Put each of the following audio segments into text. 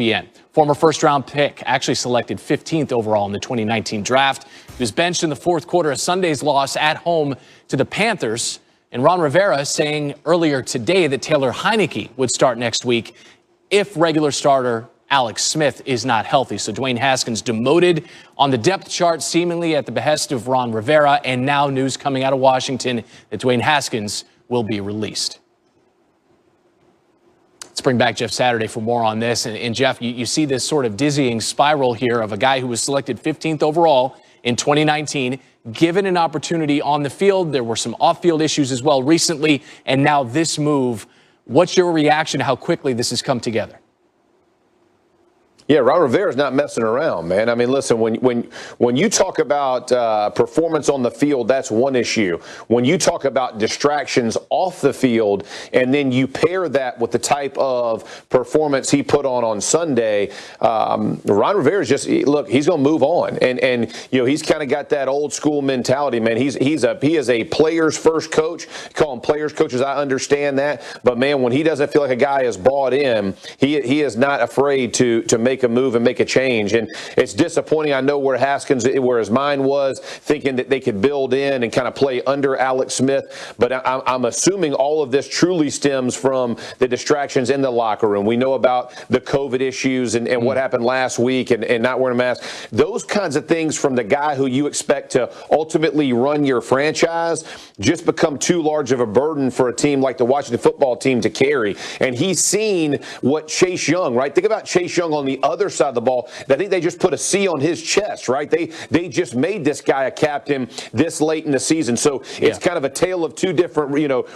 ESPN. Former first-round pick, actually selected 15th overall in the 2019 draft. He was benched in the fourth quarter of Sunday's loss at home to the Panthers. And Ron Rivera saying earlier today that Taylor Heineke would start next week if regular starter Alex Smith is not healthy. So Dwayne Haskins demoted on the depth chart, seemingly at the behest of Ron Rivera. And now news coming out of Washington that Dwayne Haskins will be released. Let's bring back Jeff Saturday for more on this. And Jeff, you see this sort of dizzying spiral here of a guy who was selected 15th overall in 2019, given an opportunity on the field. There were some off-field issues as well recently, and now this move. What's your reaction to how quickly this has come together? Yeah, Ron Rivera's not messing around, man. I mean, listen, when you talk about performance on the field, that's one issue. When you talk about distractions off the field, and then you pair that with the type of performance he put on Sunday, Ron Rivera's just, look, he's going to move on, and you know, he's kind of got that old school mentality, man. He is a players first coach. Call him players coaches. I understand that, but man, when he doesn't feel like a guy is bought in, he is not afraid to make a move and make a change. And it's disappointing. I know where his mind was, thinking that they could build in and kind of play under Alex Smith. But I'm assuming all of this truly stems from the distractions in the locker room. We know about the COVID issues and what happened last week and not wearing a mask. Those kinds of things from the guy who you expect to ultimately run your franchise just become too large of a burden for a team like the Washington football team to carry. And he's seen what Chase Young, right? Think about Chase Young on the other side of the ball. I think they just put a C on his chest, right? They just made this guy a captain this late in the season. So it's kind of a tale of two different,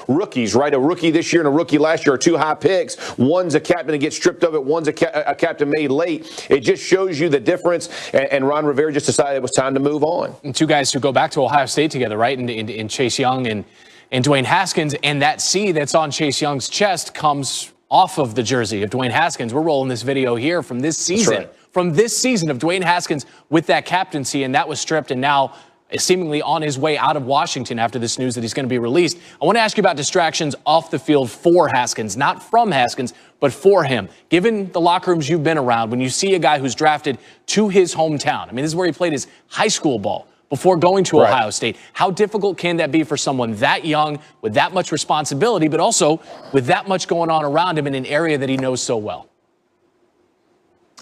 rookies, right? A rookie this year and a rookie last year are two high picks. One's a captain that gets stripped of it. One's a captain made late. It just shows you the difference. And Ron Rivera just decided it was time to move on. And two guys who go back to Ohio State together, right? In Chase Young and Dwayne Haskins. And that C that's on Chase Young's chest comes off of the jersey of Dwayne Haskins. We're rolling this video here from this season. Right. From this season of Dwayne Haskins with that captaincy, and that was stripped and now is seemingly on his way out of Washington after this news that he's going to be released. I want to ask you about distractions off the field for Haskins, not from Haskins, but for him. Given the locker rooms you've been around, when you see a guy who's drafted to his hometown, I mean, this is where he played his high school ball before going to Ohio State. How difficult can that be for someone that young with that much responsibility, but also with that much going on around him in an area that he knows so well?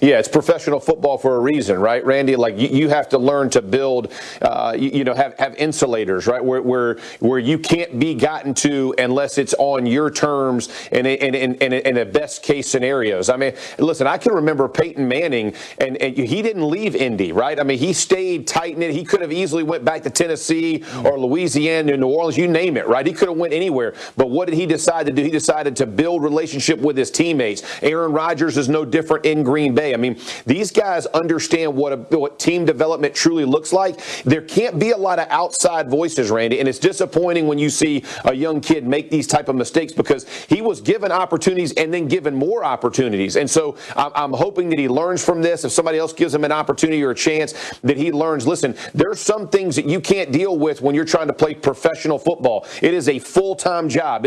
Yeah, it's professional football for a reason, right, Randy? Like you have to learn to build, have insulators, right, where you can't be gotten to unless it's on your terms and in a best case scenarios. I mean, listen, I can remember Peyton Manning, and he didn't leave Indy, right? I mean, he stayed tight in it. He could have easily went back to Tennessee or Louisiana, New Orleans, you name it, right? He could have went anywhere. But what did he decide to do? He decided to build relationship with his teammates. Aaron Rodgers is no different in Green Bay. I mean, these guys understand what team development truly looks like. There can't be a lot of outside voices, Randy, and it's disappointing when you see a young kid make these type of mistakes because he was given opportunities and then given more opportunities. And so I'm hoping that he learns from this. If somebody else gives him an opportunity or a chance, that he learns, listen, there's some things that you can't deal with when you're trying to play professional football. It is a full-time job.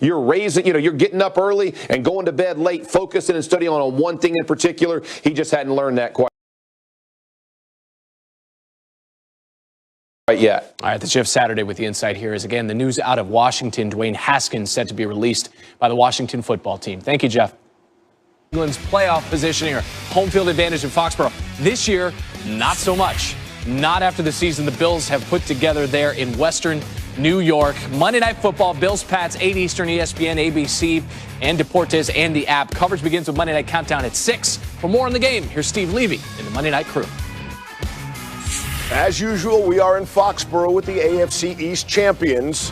You're raising, you're getting up early and going to bed late, focusing and studying on one thing in particular. He just hadn't learned that quite yet. All right, that's Jeff Saturday with the insight here is, again, the news out of Washington. Dwayne Haskins set to be released by the Washington football team. Thank you, Jeff. England's playoff positioning or home field advantage in Foxborough. This year, not so much. Not after the season the Bills have put together there in Western New York. Monday Night Football, Bills, Pats, 8 Eastern, ESPN, ABC, and Deportes, and the app. Coverage begins with Monday Night Countdown at 6. For more on the game, here's Steve Levy in the Monday Night Crew. As usual, we are in Foxborough with the AFC East champions.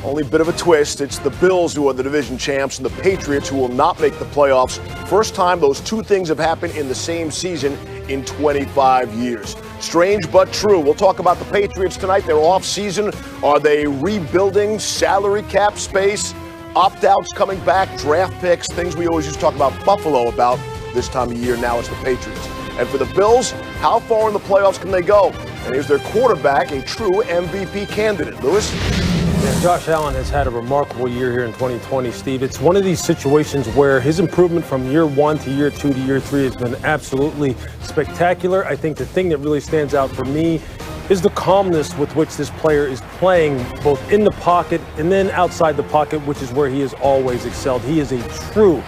Only a bit of a twist. It's the Bills who are the division champs and the Patriots who will not make the playoffs. First time those two things have happened in the same season in 25 years. Strange but true. We'll talk about the Patriots tonight. Their off-season. Are they rebuilding salary cap space? Opt-outs coming back, draft picks, things we always used to talk about Buffalo about this time of year. Now it's the Patriots. And for the Bills, how far in the playoffs can they go? And here's their quarterback, a true MVP candidate. Lewis? Yeah, Josh Allen has had a remarkable year here in 2020, Steve. It's one of these situations where his improvement from year 1 to year 2 to year 3 has been absolutely spectacular. I think the thing that really stands out for me is the calmness with which this player is playing, both in the pocket and then outside the pocket, which is where he has always excelled. He is a true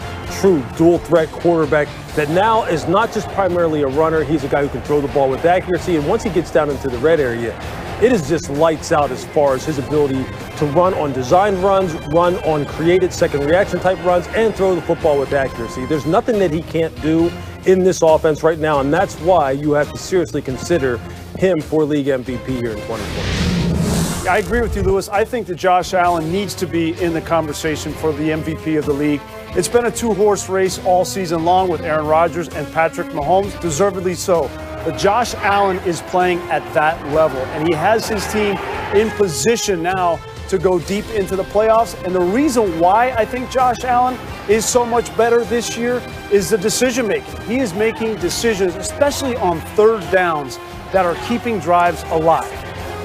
dual threat quarterback that now is not just primarily a runner. He's a guy who can throw the ball with accuracy, and once he gets down into the red area, it is just lights out as far as his ability to run on design runs, run on created second reaction type runs, and throw the football with accuracy. There's nothing that he can't do in this offense right now, and that's why you have to seriously consider him for league MVP here in 2020. I agree with you, Lewis. I think that Josh Allen needs to be in the conversation for the MVP of the league. It's been a two-horse race all season long with Aaron Rodgers and Patrick Mahomes, deservedly so. But Josh Allen is playing at that level, and he has his team in position now to go deep into the playoffs. And the reason why I think Josh Allen is so much better this year is the decision-making. He is making decisions, especially on third downs, that are keeping drives alive.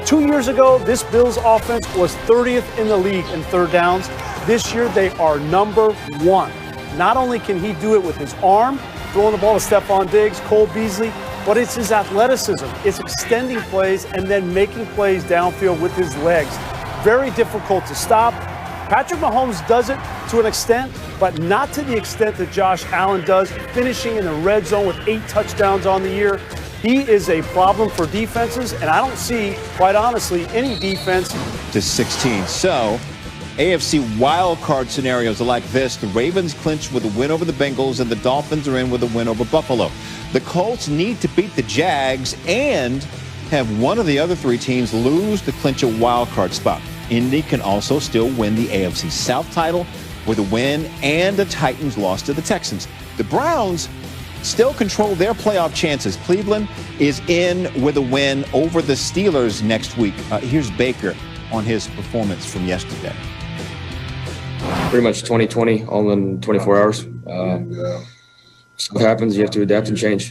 2 years ago, this Bills offense was 30th in the league in third downs. This year, they are number 1. Not only can he do it with his arm, throwing the ball to Stephon Diggs, Cole Beasley, but it's his athleticism. It's extending plays and then making plays downfield with his legs. Very difficult to stop. Patrick Mahomes does it to an extent, but not to the extent that Josh Allen does, finishing in the red zone with 8 touchdowns on the year. He is a problem for defenses, and I don't see, quite honestly, any defense. To 16. So, AFC wildcard scenarios are like this. The Ravens clinch with a win over the Bengals, and the Dolphins are in with a win over Buffalo. The Colts need to beat the Jags and have one of the other 3 teams lose to clinch a wildcard spot. Indy can also still win the AFC South title with a win and the Titans lost to the Texans. The Browns still control their playoff chances. Cleveland is in with a win over the Steelers next week. Here's Baker on his performance from yesterday. Pretty much 2020, all in 24 hours. So what happens, you have to adapt and change.